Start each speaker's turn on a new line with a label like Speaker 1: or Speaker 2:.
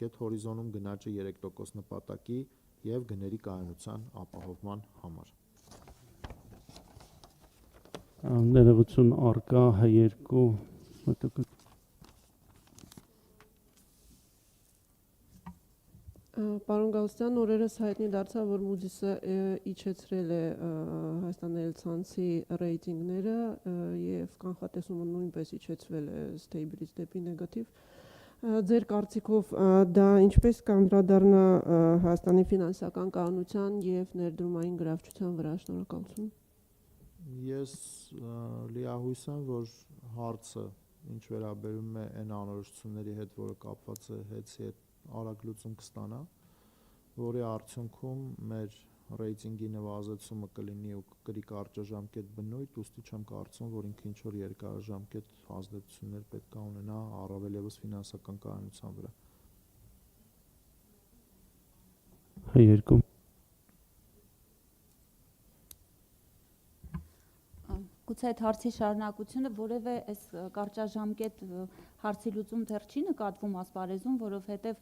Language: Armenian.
Speaker 1: կարճաժամկետ հորիզոնում գնաճը 3% նպատակի և գների կայունության ապահովման համար։
Speaker 2: Ներողություն արկա H2 մոտակա
Speaker 3: Պարոն Գալստյան, օրերս հայտնի դարձավ, որ Moody's-ը իջեցրել է Հայաստան Էլցանցի ռեյտինգները և կանխատեսումը նույնպես իջեցվել է stable-ից դեպի նեգատիվ։ Ձեր կարծիքով դա ինչպես կանդրադառնա Հայաստանի ֆինանսական կայունության և ներդրումային գրավչության վրա։ Շնորհակալություն։
Speaker 1: Ես լիահույս եմ, որ հարցը, ինչ վերաբերում է այն անորոշությունների հետ, որը կապված է հետ արագ լուծում կստանա, որի արդյունքում մեր ռեյտինգի նվազեցումը կլինի ու կկրի կարճաժամկետ բնույթ, ուստի չեմ կարծում, որ ինքը ինչ-որ երկարաժամկետ ազդեցություններ պետք է ունենա առավել ևս ֆինանսական կայունության վրա։
Speaker 2: H2
Speaker 4: Գուցե այդ հարցի շարունակությունը որևէ այս կարճաժամկետ հարցի լուծում դեռ չի նկատվում ասպարեզում, որովհետև